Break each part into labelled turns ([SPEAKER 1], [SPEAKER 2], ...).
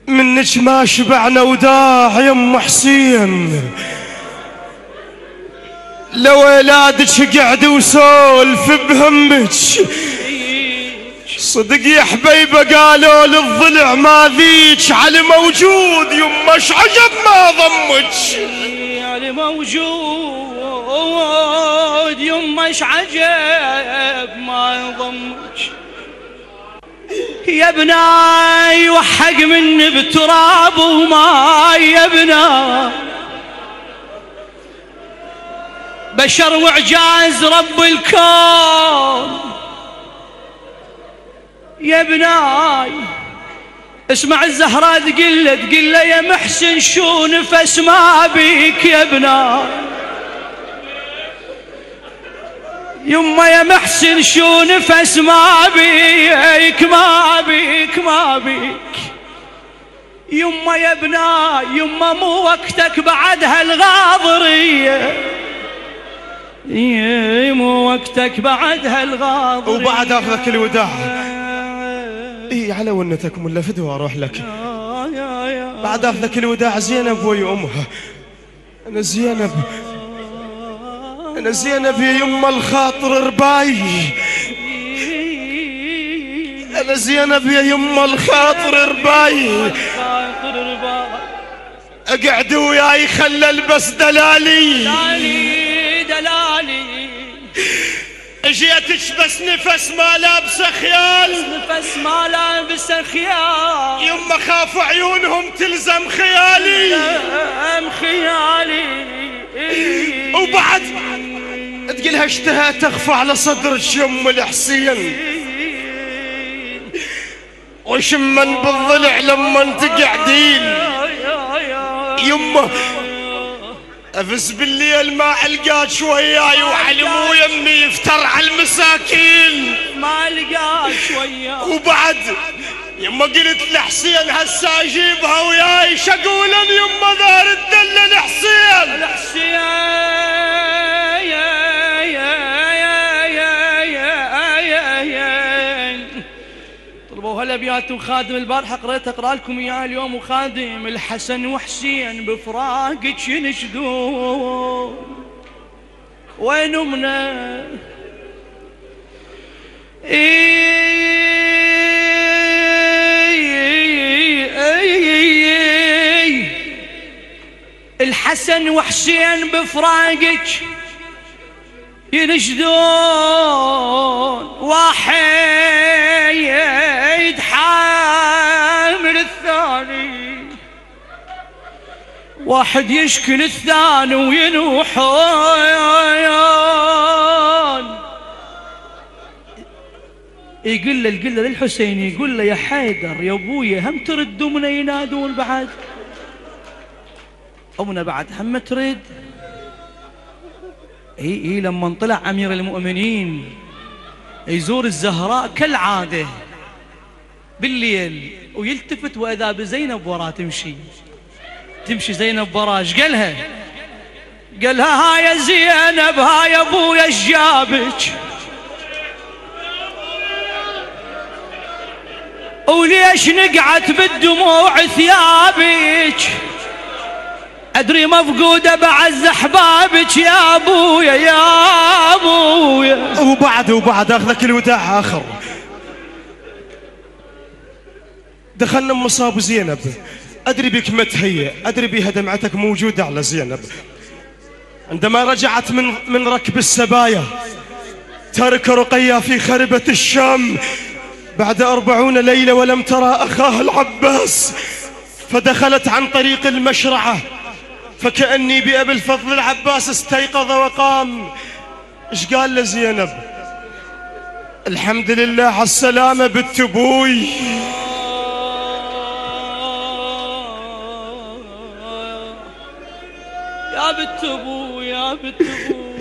[SPEAKER 1] منك ما شبعنا وداع يا ام حسين، لولادك قعد وسولف بهمك. صدق يا حبيبه قالوا للضلع ما ذيك، علي موجود يما اش عجب ما ضمك.
[SPEAKER 2] علي موجود يما اش عجب ما ضمك. يا بناي وحق مني بتراب وماي، يا بناي بشر وعجاز رب الكون. يا بناي اسمع الزهراء تقول له يا محسن شو نفس ما بيك. يا بناي يما يا محسن شو نفس ما بيك ما بيك ما بيك. يما يا بناي يما مو وقتك بعد هالغاضرية، مو وقتك بعد هالغاضرية.
[SPEAKER 1] وبعد اخذك الوداع اي على ونتك ولا فدوى اروح لك. بعد اخذك الوداع زينب ويا امها. انا زينب يا يما الخاطر رباي. انا زينب يا يما الخاطر رباي. اقعد وياي خلى البس دلالي. اجيتك بس نفس ما لابسه خيال،
[SPEAKER 2] نفس ما لابسه خيال.
[SPEAKER 1] يما خاف عيونهم تلزم خيالي. وبعد تقلها اشتهى تخفى على صدرك يم الحسين، وشمن بالضلع لما تقعدين. يما افز بالليل ما القاك وياي، وعلمو يمي يفتر على المساكين
[SPEAKER 2] ما القاك وياي.
[SPEAKER 1] وبعد يما قلت لحسين هسا اجيبها وياي، شقولا يما دار الدلة لحسين. طلبوا هالابيات وخادم البارحه قريت اقرا لكم اياها اليوم، وخادم الحسن وحسين بفراقك ينشدون. وين امنا الحسن وحسين بفراقك ينشدون. واحد حامل الثاني، واحد يشكل الثاني وينوحون. يقول له للحسين، يقول له يا حيدر يا ابويا هم ترد امنا ينادون بعد؟ امنا بعد هم ترد؟ اي لما طلع امير المؤمنين يزور الزهراء كالعاده بالليل ويلتفت واذا بزينب وراه تمشي زينب وراه. ايش قالها؟ قالها ها يا زينب ها يا ابويا ايش جابك؟ وليش نقعت بالدموع ثيابك؟ ادري مفقوده بعز احبابك يا ابويا يا ابويا. وبعد اخذك الوداع اخر. دخلنا مصاب زينب، ادري بك متهيئ، ادري بها دمعتك موجوده على زينب. عندما رجعت من ركب السبايا ترك رقية في خربة الشام بعد 40 ليلة ولم ترى أخاها العباس، فدخلت عن طريق المشرعة، فكأني بأبي الفضل العباس استيقظ وقام. إيش قال لزينب؟ الحمد لله على السلامة بنت أبوي.
[SPEAKER 2] يا بنت أبوي يا بنت أبوي.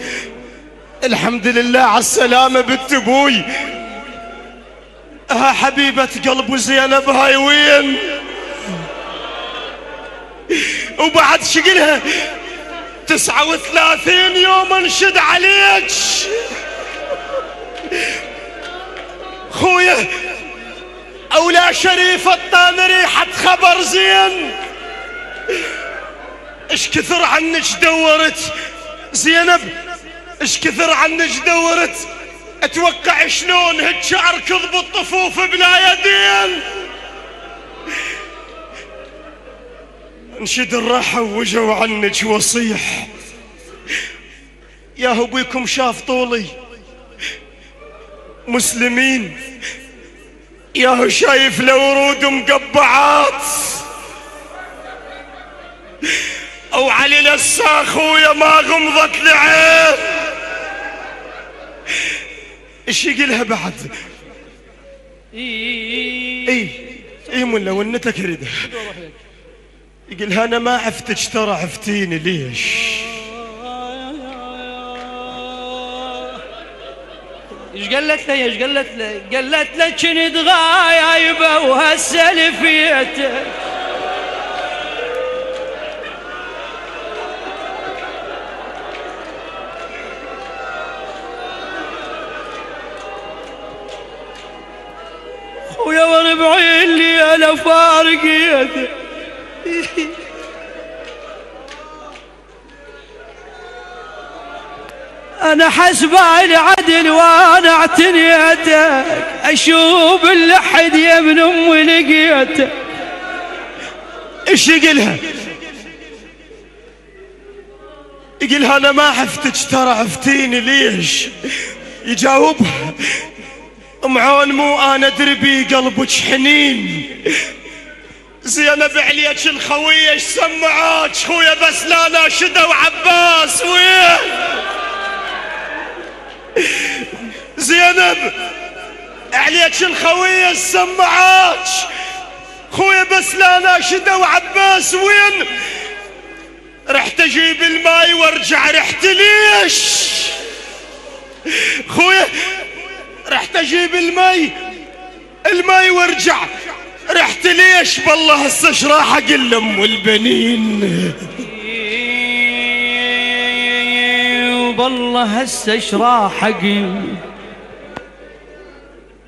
[SPEAKER 1] الحمد لله على السلامة بنت أبوي. ها حبيبة قلب زينب هاي وين؟ وبعد شقلها 39 يوم انشد عليك خويا. يا شريف الطان ريحة خبر زين. اش كثر عنك دورت زينب، اش كثر عنك دورت. اتوقع شلون هيك اركض بالطفوف بلا يدين. انشد الراحة وجوا عنك وصيح. يا ابويكم شاف طولي مسلمين، ياهو شايف لورود مقبعات، او علي لسا اخويا ما غمضت العين. ايش يقلها بعد؟ اي ملا ونتك ردها. يقلها انا ما عفتك ترى عفتيني ليش؟
[SPEAKER 2] ايش قالت له؟ ايش قالت له؟ قالت له كنت غايبه وهسه لفيتك. خويا وربعين لي انا فارقيتك. انا حسبه العدل وانا اعتنيتك، اشوف اللحد يا ابن امي لقيتك.
[SPEAKER 1] ايش يقلها؟ يقلها انا ما عفتك ترى عفتيني ليش؟ يجاوبها ام عون مو انا دربي قلبك حنين. زينب عليك الخويه ايش سمعاك خويا؟ بس لا ناشده وعباس وين؟ زينب عليك الخويه ايش سمعاك خويا؟ بس لا ناشده وعباس وين؟ رحت اجيب الماي وارجع. رحت ليش خويا؟ رحت اجيب الماي وارجع. رحت ليش؟ بالله هسه ايش راح اقول لام البنين؟
[SPEAKER 2] والله هسه ايش راح اقول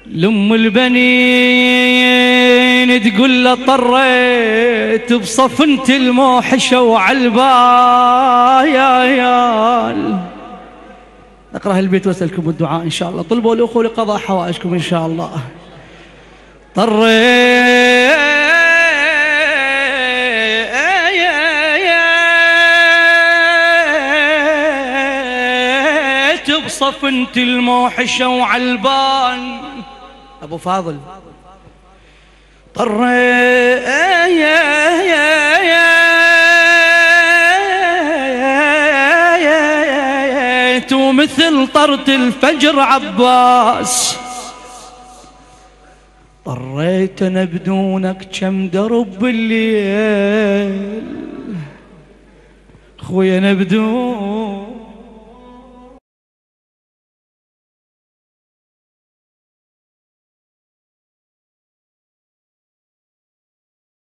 [SPEAKER 2] لام البنين؟ تقول له طريت بصفنة الموحشة وعالبايال. اقرأ البيت واسألكم بالدعاء ان شاء الله. طلبوا الاخوة لقضاء حوائجكم ان شاء الله. طريت بصفنة الموحشة وعالبان. ابو فاضل طريت ومثل طرت الفجر عباس. طريت انا بدونك كم درب الليل خويا، انا بدونك